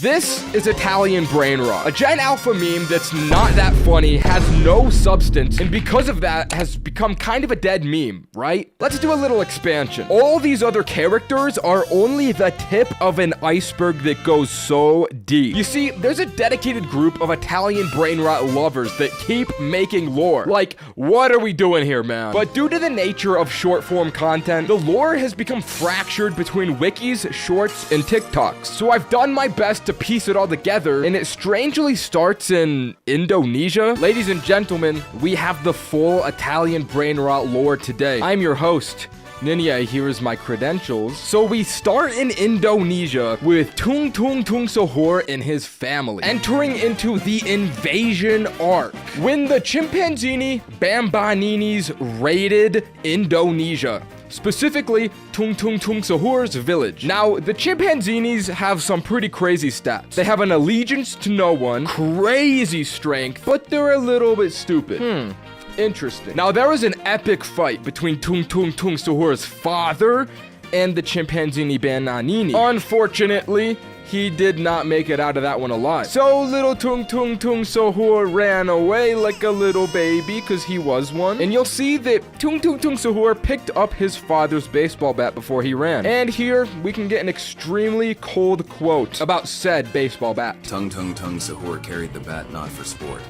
This is Italian Brainrot, a Gen Alpha meme that's not that funny, has no substance, and because of that has become kind of a dead meme, right? Let's do a little expansion. All these other characters are only the tip of an iceberg that goes so deep. You see, there's a dedicated group of Italian Brainrot lovers that keep making lore. Like, what are we doing here, man? But due to the nature of short-form content, the lore has become fractured between wikis, shorts, and TikToks. So I've done my best to piece it all together, and it strangely starts in Indonesia. Ladies and gentlemen, we have the full Italian Brainrot lore today. I'm your host, Ninye. Here is my credentials. So we start in Indonesia with Tung Tung Tung Sahur and his family, entering into the invasion arc when the Chimpanzini Bambaninis raided Indonesia. Specifically, Tung Tung Tung Sahur's village. Now, the Chimpanzinis have some pretty crazy stats. They have an allegiance to no one, crazy strength, but they're a little bit stupid. Interesting. Now, there was an epic fight between Tung Tung Tung Sahur's father and the Chimpanzini Bambini. Unfortunately, he did not make it out of that one alive. So little Tung Tung Tung Sahur ran away like a little baby, because he was one. And you'll see that Tung Tung Tung Sahur picked up his father's baseball bat before he ran. And here we can get an extremely cold quote about said baseball bat. Tung Tung Tung Sahur carried the bat not for sport,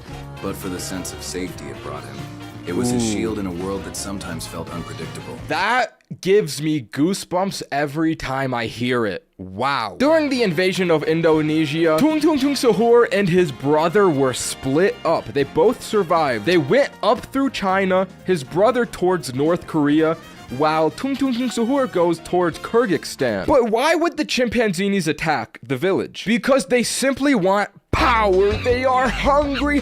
but for the sense of safety it brought him. It was his shield in a world that sometimes felt unpredictable. That gives me goosebumps every time I hear it. Wow. During the invasion of Indonesia, Tung Tung Tung Sahur and his brother were split up. They both survived. They went up through China, his brother towards North Korea, while Tung Tung Tung Sahur goes towards Kyrgyzstan. But why would the Chimpanzinis attack the village? Because they simply want power. They are hungry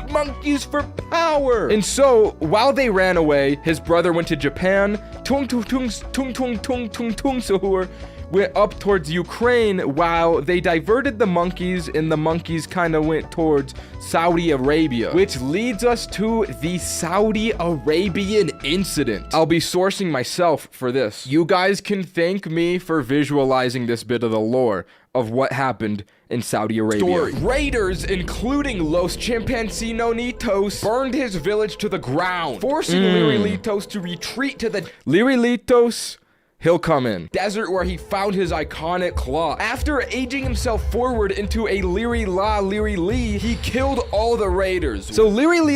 monkeys for power. And so, while they ran away, his brother went to Japan. Tung Tung Tung Sahur went up towards Ukraine, while they diverted the monkeys, and the monkeys kind of went towards Saudi Arabia, which leads us to the Saudi Arabian incident. I'll be sourcing myself for this. You guys can thank me for visualizing this bit of the lore of what happened in Saudi Arabia. Raiders, including Los Chimpanzinitos, burned his village to the ground, forcing Lirilitos to retreat to the Lirilitos. He'll come in. Desert where he found his iconic claw. After aging himself forward into a Liri Li, he killed all the raiders. So Liri Li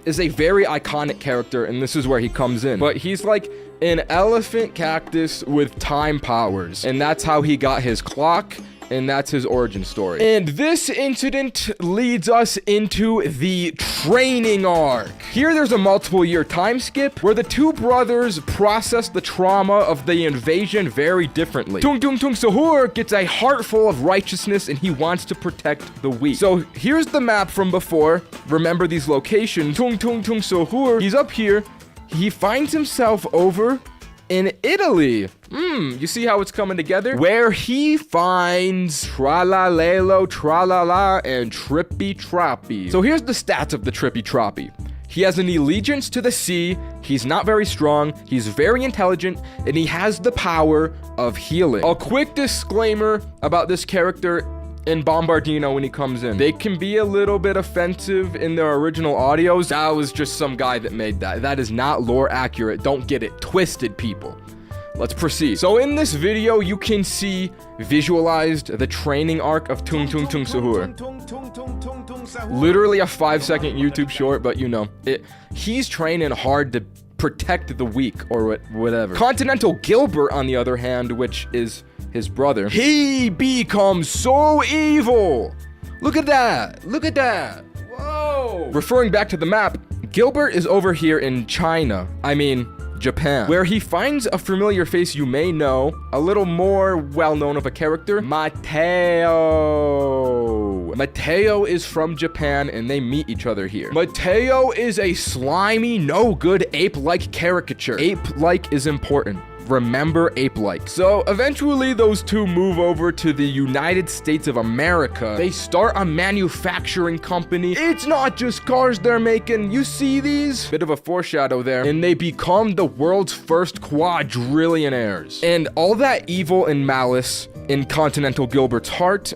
is a very iconic character, and this is where he comes in. But he's like an elephant cactus with time powers, and that's how he got his clock, and that's his origin story. And this incident leads us into the training arc. Here there's a multiple year time skip where the two brothers process the trauma of the invasion very differently. Tung Tung Tung Sahur gets a heart full of righteousness, and he wants to protect the weak. So here's the map from before. Remember these locations. Tung Tung Tung Sahur, he's up here. He finds himself over in Italy. You see how it's coming together? Where he finds Tralalelo, Tralala, and Trippy Troppy. So here's the stats of the Trippy Troppy. He has an allegiance to the sea, he's not very strong, he's very intelligent, and he has the power of healing. A quick disclaimer about this character in Bombardino when he comes in. They can be a little bit offensive in their original audios. That was just some guy that made that. That is not lore accurate. Don't get it twisted, people. Let's proceed. So in this video, you can see visualized the training arc of Tung Tung Tung Sahur. Literally a 5-second YouTube short, but you know, he's training hard to protect the weak or whatever. Continental Gilbert, on the other hand, which is his brother, he becomes so evil. Look at that. Look at that. Whoa. Referring back to the map, Gilbert is over here in China. I mean, Japan, where he finds a familiar face you may know, a little more well-known of a character, Mateo. Mateo is from Japan, and they meet each other here. Mateo is a slimy, no-good ape-like caricature. Ape-like is important. Remember ape-like. So eventually those two move over to the United States of America. They start a manufacturing company. It's not just cars they're making. You see these? Bit of a foreshadow there. And they become the world's first quadrillionaires. And all that evil and malice in Continental Gilbert's heart.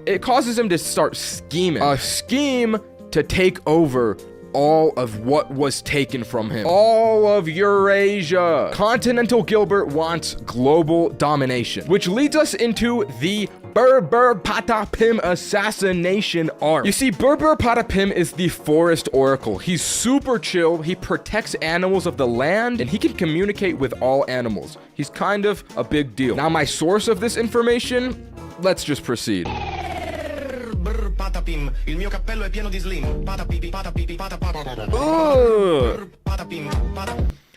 It causes him to start scheming. A scheme to take over all of what was taken from him. All of Eurasia. Continental Gilbert wants global domination, which leads us into the Berber Patapim assassination arc. You see, Berber Patapim is the forest oracle. He's super chill, he protects animals of the land, and he can communicate with all animals. He's kind of a big deal. Now, my source of this information, let's just proceed. Patapim, il mio cappello è pieno di slim. Patapipi, patapipi,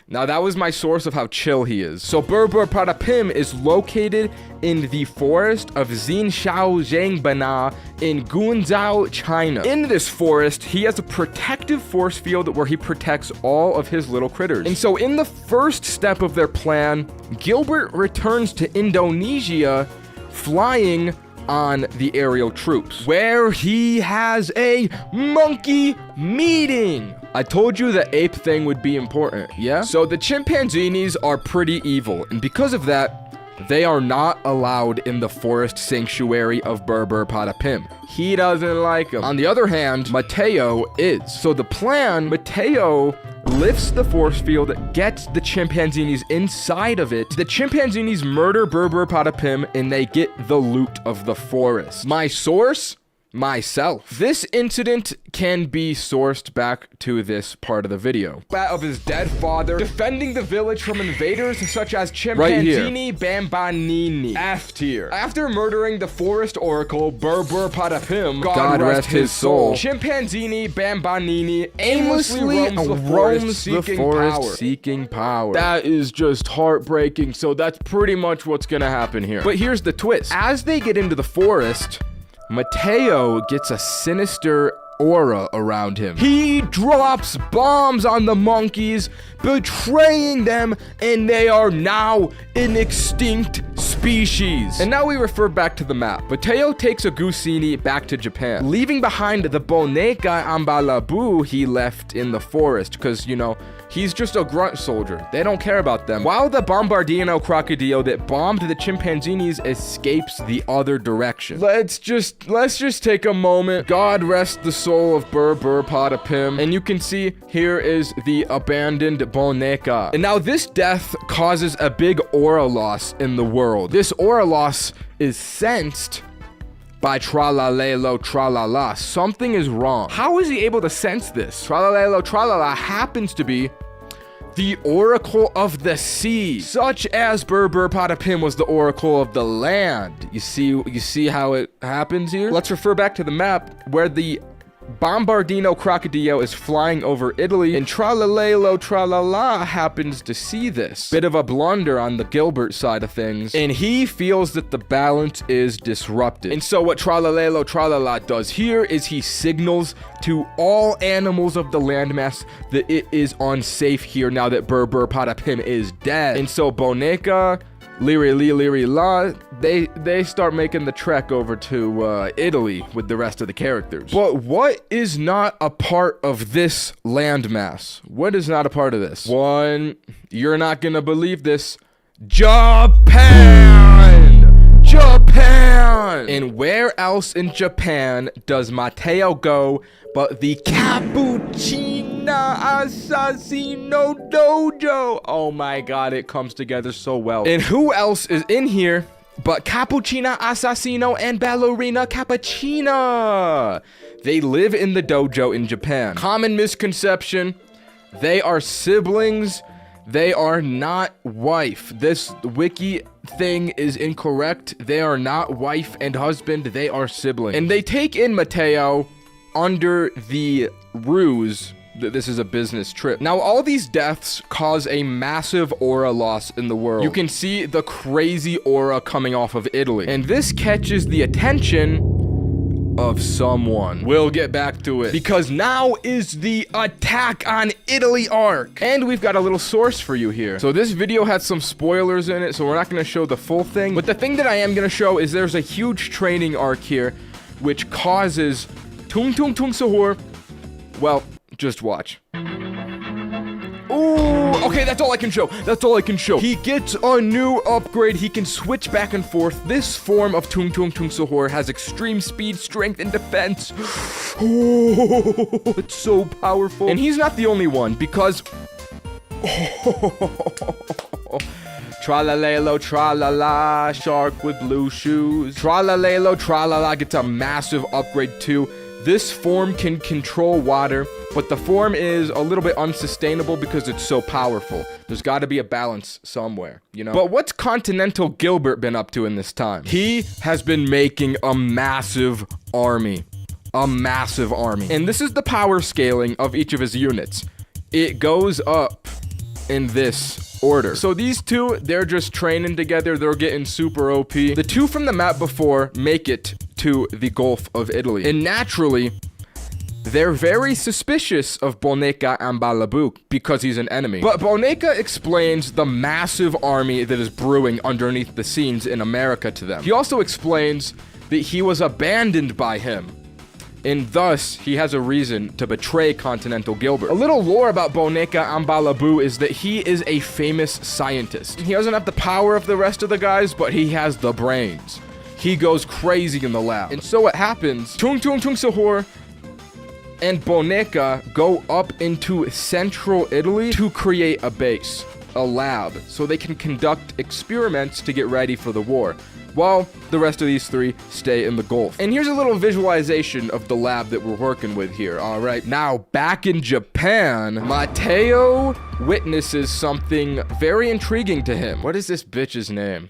Now that was my source of how chill he is. So Berber Patapim is located in the forest of Xinshaozhengbana in Guangzhou, China. In this forest, he has a protective force field where he protects all of his little critters. And so in the first step of their plan, Gilbert returns to Indonesia flying on the aerial troops, where he has a monkey meeting. I told you the ape thing would be important, yeah? So the chimpanzees are pretty evil, and because of that, they are not allowed in the forest sanctuary of Berber Patapim. He doesn't like them. On the other hand, Mateo is. So the plan, Mateo lifts the force field, gets the chimpanzees inside of it. The chimpanzees murder Berber Patapim, and they get the loot of the forest. My source? Myself. This incident can be sourced back to this part of the video. Of his dead father, defending the village from invaders such as Chimpanzini Bambanini. F tier. After murdering the forest oracle, Berber Patapim, God rest his soul, Chimpanzini Bambanini aimlessly roams the forest seeking power. That is just heartbreaking, so that's pretty much what's gonna happen here. But here's the twist. As they get into the forest, Mateo gets a sinister aura around him. He drops bombs on the monkeys, betraying them, and they are now an extinct species. And now we refer back to the map. Mateo takes Agusini back to Japan, leaving behind the Boneka Ambalabu he left in the forest, because, you know, he's just a grunt soldier. They don't care about them. While the Bombardino crocodile that bombed the chimpanzees escapes the other direction. Let's just take a moment. God rest the soul of Berber Patapim. And you can see here is the abandoned Boneka. And now this death causes a big aura loss in the world. This aura loss is sensed by Tralalelo Tralala. Something is wrong. How is he able to sense this? Tralalelo Tralala happens to be the oracle of the sea, such as Berber Patapim was the oracle of the land. You see how it happens here? Let's refer back to the map where the Bombardino crocodile is flying over Italy, and Tralalelo Tralala happens to see this. Bit of a blunder on the Gilbert side of things, and he feels that the balance is disrupted. And so what Tralalelo Tralala does here is he signals to all animals of the landmass that it is unsafe here now that Berber Patapim is dead. And so Boneka, Liri La, they start making the trek over to Italy with the rest of the characters. But what is not a part of this landmass? What is not a part of this? One, you're not gonna believe this. Japan! Japan! And where else in Japan does Mateo go but the Cappuccina Assassino Dojo? Oh my god, it comes together so well. And who else is in here but Cappuccina Assassino and Ballerina Cappuccina? They live in the dojo in Japan. Common misconception, they are siblings. They are not wife. This wiki thing is incorrect. They are not wife and husband. They are siblings. And they take in Mateo under the ruse that this is a business trip. Now, all these deaths cause a massive aura loss in the world. You can see the crazy aura coming off of Italy. And this catches the attention of someone. We'll get back to it, because now is the attack on Italy arc. And we've got a little source for you here. So this video had some spoilers in it, so we're not going to show the full thing. But the thing that I am going to show is there's a huge training arc here, which causes Tung Tung Tung Sahur. Well, just watch. Ooh, Okay, that's all I can show. That's all I can show. He gets a new upgrade. He can switch back and forth. This form of Tung Tung Tung Sahur has extreme speed, strength, and defense. Oh, it's so powerful. And he's not the only one, because... Tralalelo, tralala, shark with blue shoes. Tralalelo, tralala gets a massive upgrade too. This form can control water, but the form is a little bit unsustainable because it's so powerful. There's got to be a balance somewhere, you know? But what's Continental Gilbert been up to in this time? He has been making a massive army. A massive army. And this is the power scaling of each of his units. It goes up in this order. So these two, they're just training together. They're getting super OP. The two from the map before make it to the Gulf of Italy. And naturally, they're very suspicious of Boneka and Balabuk because he's an enemy. But Boneka explains the massive army that is brewing underneath the scenes in America to them. He also explains that he was abandoned by him, and thus he has a reason to betray Continental Gilbert. A little lore about Boneka Ambalabu is that he is a famous scientist. He doesn't have the power of the rest of the guys, but he has the brains. He goes crazy in the lab. And so what happens, Tung Tung Tung Sahur and Boneka go up into central Italy to create a base, a lab, so they can conduct experiments to get ready for the war, while the rest of these three stay in the Gulf. And here's a little visualization of the lab that we're working with here. All right, now back in Japan, Matteo witnesses something very intriguing to him. What is this bitch's name?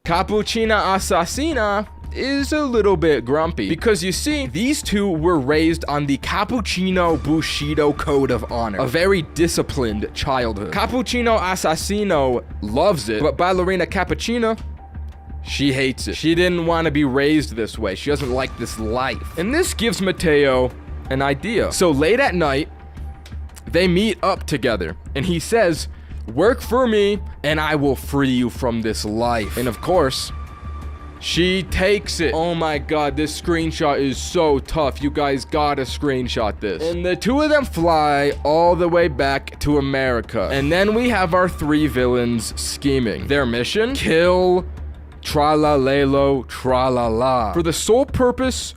Cappuccina Assassina is a little bit grumpy because you see, these two were raised on the Cappuccino Bushido Code of Honor, a very disciplined childhood. Cappuccino Assassino loves it, but Ballerina Cappuccina, she hates it. She didn't want to be raised this way. She doesn't like this life. And this gives Matteo an idea. So late at night, they meet up together, and he says, "Work for me, and I will free you from this life." And of course, she takes it. Oh my god, this screenshot is so tough. You guys gotta screenshot this. And the two of them fly all the way back to America. And then we have our three villains scheming. Their mission? Kill Tralalelo Tralala for the sole purpose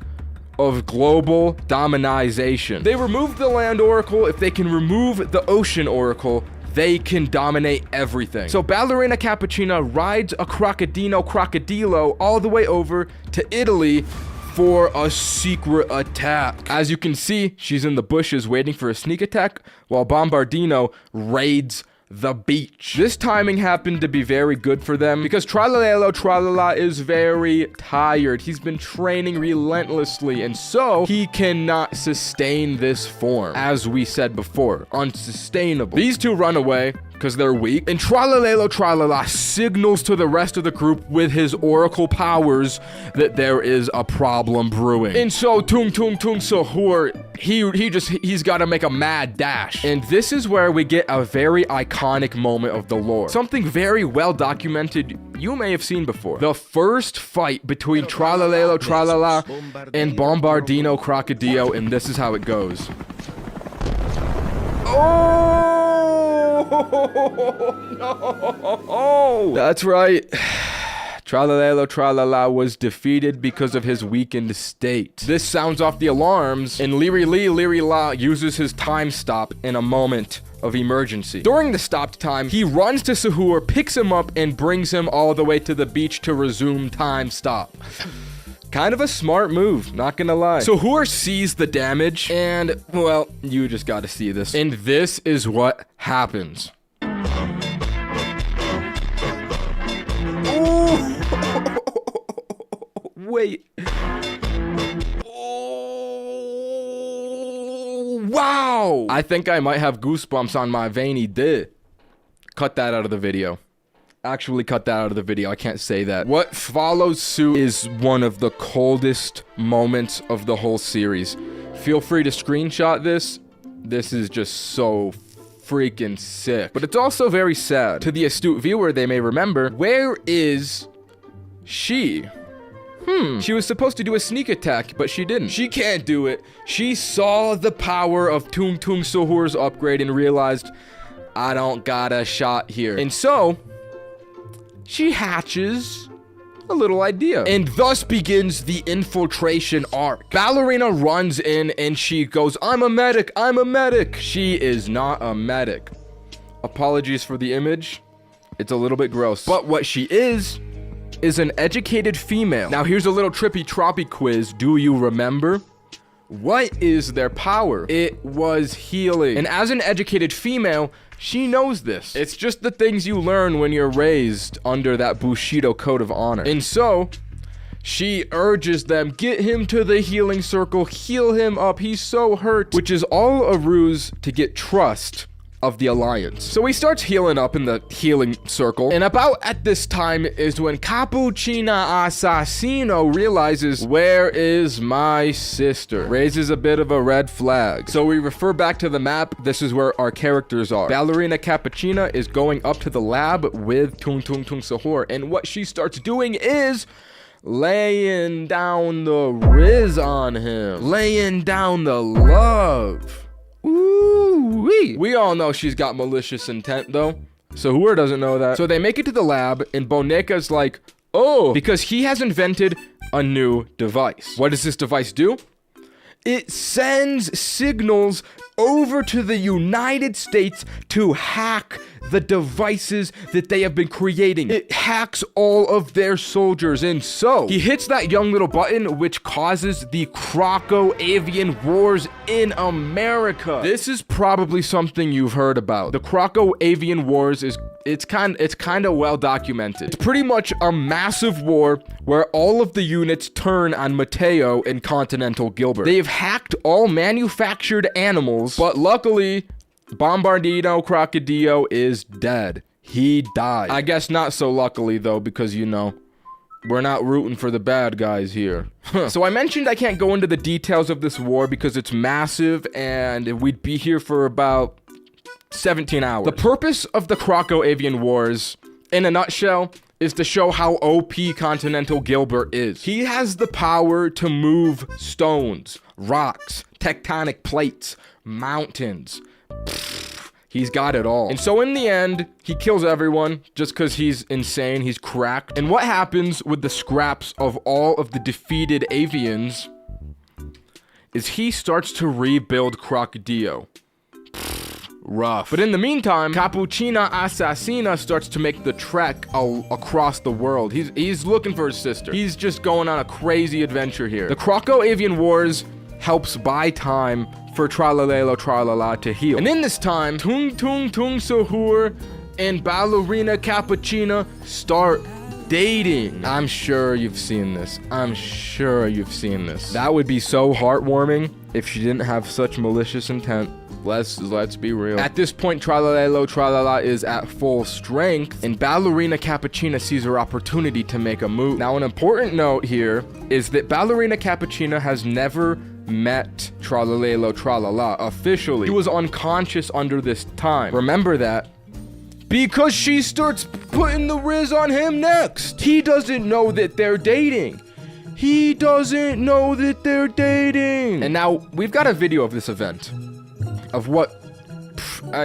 of global dominization. They removed the land oracle. If they can remove the ocean oracle, they can dominate everything. So Ballerina Cappuccina rides a crocodilo all the way over to Italy for a secret attack. As you can see, she's in the bushes waiting for a sneak attack while Bombardino raids the beach. This timing happened to be very good for them because Tralalelo Tralala is very tired. He's been training relentlessly, and so he cannot sustain this form. As we said before, unsustainable. These two run away because they're weak, and Tralalelo Tralala signals to the rest of the group with his oracle powers that there is a problem brewing. And so Tung Tung Tung Sahur, he's got to make a mad dash. And this is where we get a very iconic moment of the lore. Something very well documented you may have seen before. The first fight between Tralalelo Tralala and Bombardino Crocodilo, and this is how it goes. Oh! No! That's right. Tralalelo Tralala was defeated because of his weakened state. This sounds off the alarms, and Liri La uses his time stop in a moment of emergency. During the stopped time, he runs to Sahur, picks him up, and brings him all the way to the beach to resume time stop. Kind of a smart move, not gonna lie. Sahur sees the damage, and, well, you just gotta see this. And this is what happens. Ooh. Wait. Oh, wow! I think I might have goosebumps on my veiny dick. Cut that out of the video. Actually cut that out of the video. I can't say that. What follows suit is one of the coldest moments of the whole series. Feel free to screenshot this. This is just so freaking sick. But it's also very sad. To the astute viewer, they may remember, where is she? She was supposed to do a sneak attack, but she didn't. She can't do it. She saw the power of Tung Tung Sahur's upgrade and realized, I don't got a shot here. And so, she hatches a little idea. And thus begins the infiltration arc. Ballerina runs in and she goes, I'm a medic, I'm a medic. She is not a medic. Apologies for the image. It's a little bit gross. But what she is an educated female. Now here's a little trippy troppy quiz. Do you remember? What is their power? It was healing. And as an educated female, she knows this. It's just the things you learn when you're raised under that Bushido code of honor. And so, she urges them, get him to the healing circle, heal him up, he's so hurt. Which is all a ruse to get trust of the Alliance. So he starts healing up in the healing circle. And about at this time is when Cappuccina Assassino realizes, where is my sister? Raises a bit of a red flag. So we refer back to the map. This is where our characters are. Ballerina Cappuccina is going up to the lab with Tung Tung Tung Sahur. And what she starts doing is laying down the riz on him. Laying down the love. Ooh-wee. We all know she's got malicious intent, though. Sahur doesn't know that. So they make it to the lab, and Boneka's like, oh, because he has invented a new device. What does this device do? It sends signals over to the United States to hack the devices that they have been creating. It hacks all of their soldiers, and so he hits that young little button, which causes the Croco-Avian Wars in America. This is probably something you've heard about. The Croco-Avian Wars it's kind of well documented. It's pretty much a massive war where all of the units turn on Mateo and Continental Gilbert. They've hacked all manufactured animals, but luckily, Bombardino Crocodillo is dead. He died. I guess not so luckily, though, because, you know, we're not rooting for the bad guys here. So I mentioned I can't go into the details of this war because it's massive and we'd be here for about 17 hours. The purpose of the Croco-Avian Wars, in a nutshell, is to show how OP Continental Gilbert is. He has the power to move stones, rocks, tectonic plates, mountains. He's got it all. And so in the end, he kills everyone just because he's insane, he's cracked. And what happens with the scraps of all of the defeated avians is he starts to rebuild Crocodillo. Rough. But in the meantime, Cappuccina Assassina starts to make the trek across the world. He's looking for his sister. He's just going on a crazy adventure here. The Croco-Avian Wars helps buy time for Tralalelo Tralala to heal. And in this time, Tung Tung Tung Sahur and Ballerina Cappuccina start dating. I'm sure you've seen this. I'm sure you've seen this. That would be so heartwarming if she didn't have such malicious intent. Let's be real. At this point, Tralalelo Tralala is at full strength, and Ballerina Cappuccina sees her opportunity to make a move. Now, an important note here is that Ballerina Cappuccina has never met Tralalelo Tralala officially. He was unconscious under this time. Remember that. Because she starts putting the riz on him next. He doesn't know that they're dating. He doesn't know that they're dating. And now, we've got a video of this event. Of what...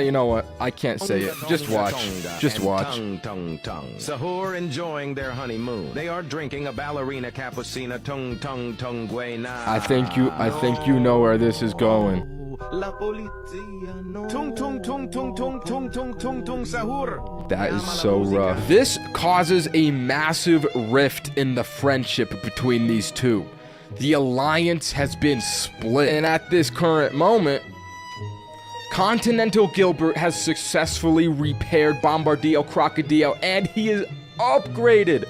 you know what? I can't say it. Just watch. Just watch. Sahur enjoying their honeymoon. They are drinking a Ballerina Cappuccina tung tung tung guena. I think you know where this is going. Tung tung tung tung tung tung tung tung tung Sahur. That is so rough. This causes a massive rift in the friendship between these two. The alliance has been split. And at this current moment, Continental Gilbert has successfully repaired Bombardillo Crocodillo, and he is upgraded.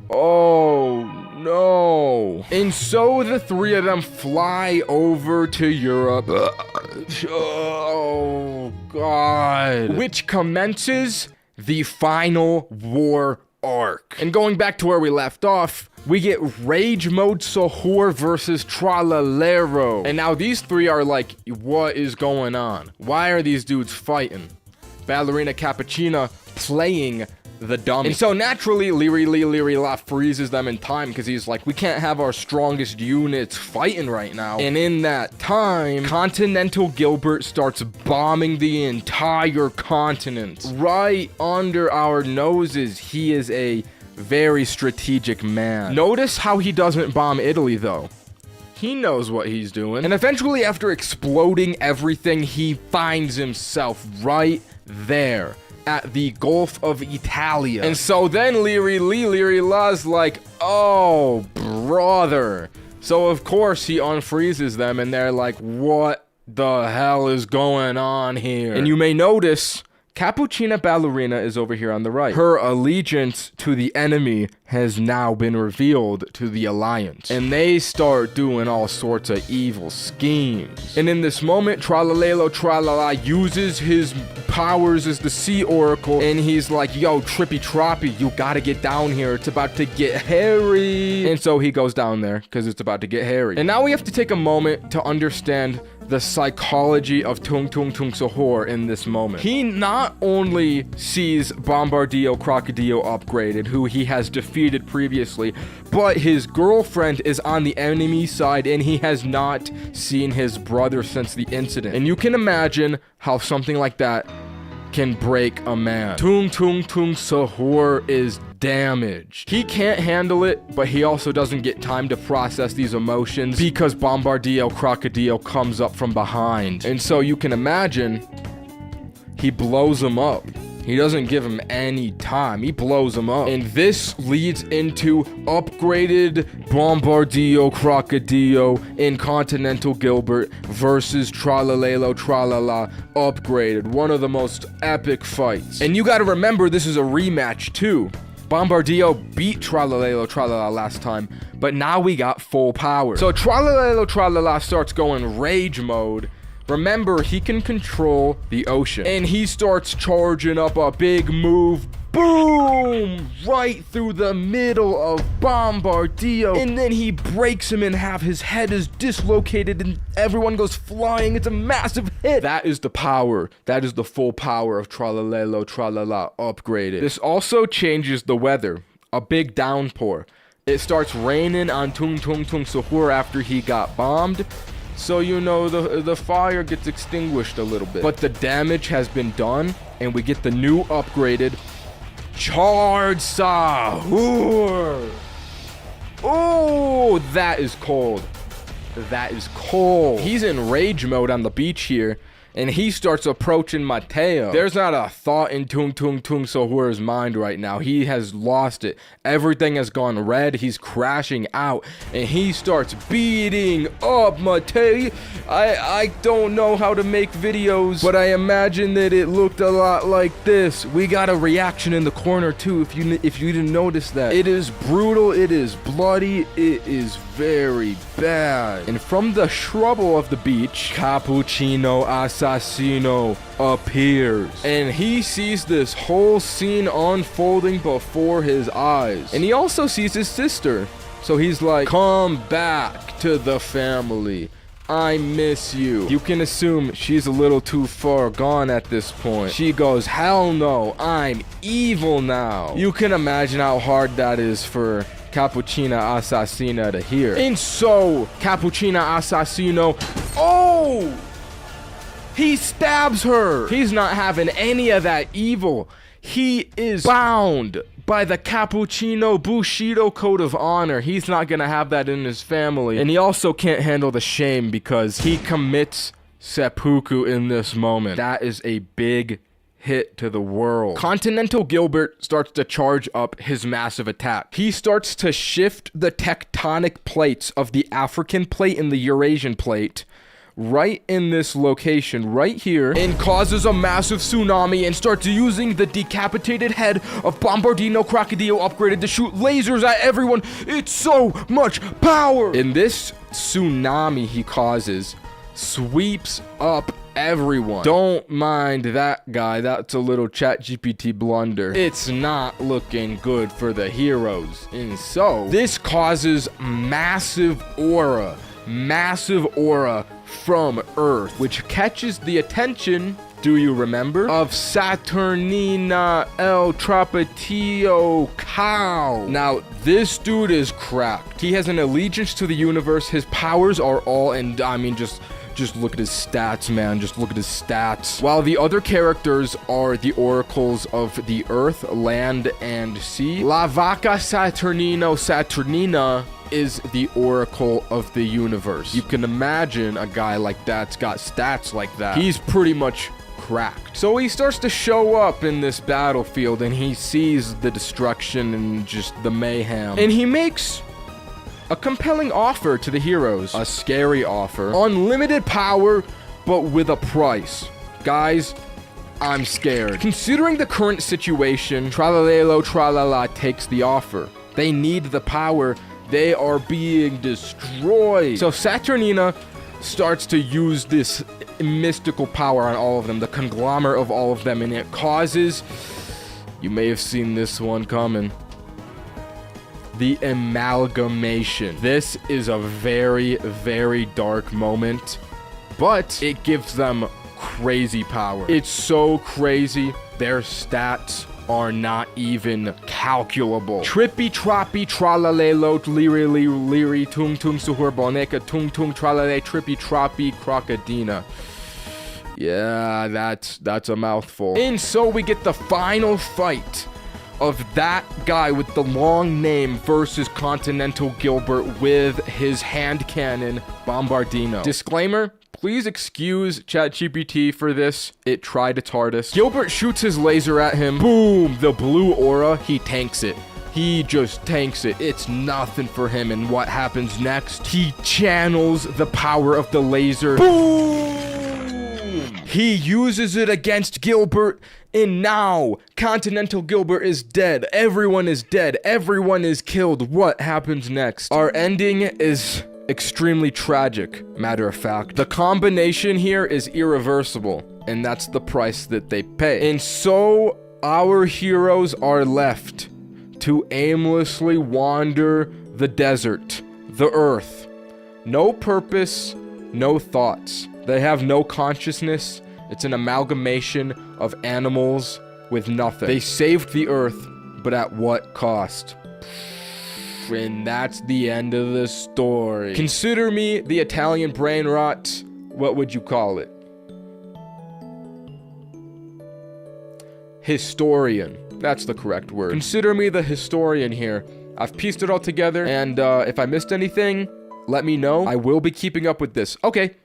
Oh, no. And so the three of them fly over to Europe. Oh, God. Which commences the final war arc. And going back to where we left off, we get Rage Mode Sahur versus Tralalero. And now these three are like, what is going on? Why are these dudes fighting? Ballerina Cappuccina playing the dummy. And so naturally, Leary La freezes them in time because he's like, we can't have our strongest units fighting right now. And in that time, Continental Gilbert starts bombing the entire continent right under our noses. He is a very strategic man. Notice how he doesn't bomb Italy though. He knows what he's doing. And eventually, after exploding everything, he finds himself right there at the Gulf of Italia. And so then Leary La's like, oh, brother. So of course he unfreezes them and they're like, what the hell is going on here? And you may notice Cappuccina Ballerina is over here on the right. Her allegiance to the enemy has now been revealed to the Alliance. And they start doing all sorts of evil schemes. And in this moment, Tralalelo Tralala uses his powers as the Sea Oracle. And he's like, yo, Trippy Troppy, you gotta get down here. It's about to get hairy. And so he goes down there because it's about to get hairy. And now we have to take a moment to understand the psychology of Tung Tung Tung Sahur in this moment. He not only sees Bombardillo Crocodillo upgraded, who he has defeated previously, but his girlfriend is on the enemy side and he has not seen his brother since the incident. And you can imagine how something like that can break a man. Tung Tung Tung Sahur is damaged. He can't handle it, but he also doesn't get time to process these emotions because Bombardillo Crocodillo comes up from behind. And so you can imagine he blows him up. He doesn't give him any time. He blows him up. And this leads into upgraded Bombardillo Crocodillo in Continental Gilbert versus Tralalelo Tralala upgraded. One of the most epic fights. And you gotta remember, this is a rematch too. Bombardillo beat Tralalelo Tralala last time, but now we got full power. So Tralalelo Tralala starts going rage mode. Remember, he can control the ocean. And he starts charging up a big move. Boom! Right through the middle of Bombardillo. And then he breaks him in half. His head is dislocated and everyone goes flying. It's a massive hit. That is the power. That is the full power of Tralalelo Tralala upgraded. This also changes the weather. A big downpour. It starts raining on Tung Tung Tung Sahur after he got bombed. So, you know, the fire gets extinguished a little bit. But the damage has been done, and we get the new upgraded Charged Sahur. Oh, that is cold. That is cold. He's in rage mode on the beach here, and he starts approaching Mateo. There's not a thought in Tung Tung Tung Sahur's mind right now. He has lost it. Everything has gone red. He's crashing out, and he starts beating up Mateo. I don't know how to make videos, but I imagine that it looked a lot like this. We got a reaction in the corner too, if you didn't notice that. It is brutal. It is bloody. It is very bad. And from the shrubble of the beach, Cappuccino Assassino appears. And he sees this whole scene unfolding before his eyes. And he also sees his sister. So he's like, come back to the family. I miss you. You can assume she's a little too far gone at this point. She goes, hell no, I'm evil now. You can imagine how hard that is for Cappuccina Assassina to hear. And so, Cappuccina Assassino, oh! He stabs her. He's not having any of that evil. He is bound by the Cappuccino Bushido Code of Honor. He's not gonna have that in his family. And he also can't handle the shame because he commits seppuku in this moment. That is a big hit to the world. Continental Gilbert starts to charge up his massive attack. He starts to shift the tectonic plates of the African plate and the Eurasian plate right in this location right here, and causes a massive tsunami and starts using the decapitated head of Bombardino Crocodillo upgraded to shoot lasers at everyone. It's so much power! And this tsunami he causes sweeps up everyone. Don't mind that guy. That's a little ChatGPT blunder. It's not looking good for the heroes. And so this causes massive aura from Earth, which catches the attention Do you remember? Of Saturnina El Trapatio Cow. Now, this dude is cracked. He has an allegiance to the universe. His powers are all, and I mean, just look at his stats, man. Just look at his stats. While the other characters are the oracles of the earth, land, and sea, La Vaca Saturnina is the oracle of the universe. You can imagine a guy like that's got stats like that. He's pretty much cracked. So he starts to show up in this battlefield, and he sees the destruction and just the mayhem. And he makes a compelling offer to the heroes. A scary offer. Unlimited power, but with a price. Guys, I'm scared. Considering the current situation, Tralalelo Tralala takes the offer. They need the power. They are being destroyed. So Saturnina starts to use this mystical power on all of them, the conglomerate of all of them, and it causes, you may have seen this one coming, the amalgamation. This is a very, very dark moment, but it gives them crazy power. It's so crazy, their stats are not even calculable. Trippy troppy tralalelo liri liri tung tung suhur boneka tung tung tralale trippy troppy crocodina. Yeah, that's a mouthful. And so we get the final fight of that guy with the long name versus Continental Gilbert with his hand cannon Bombardino. Disclaimer: please excuse ChatGPT for this. It tried its hardest. Gilbert shoots his laser at him. Boom! The blue aura. He tanks it. He just tanks it. It's nothing for him. And what happens next? He channels the power of the laser. Boom! He uses it against Gilbert. And now, Continental Gilbert is dead. Everyone is dead. Everyone is killed. What happens next? Our ending is extremely tragic, matter of fact. The combination here is irreversible, and that's the price that they pay. And so our heroes are left to aimlessly wander the desert, the earth. No purpose, no thoughts. They have no consciousness. It's an amalgamation of animals with nothing. They saved the earth, but at what cost? And that's the end of the story. Consider me the Italian Brainrot. What would you call it? Historian. That's the correct word. Consider me the historian here. I've pieced it all together, and if I missed anything, let me know. I will be keeping up with this. Okay,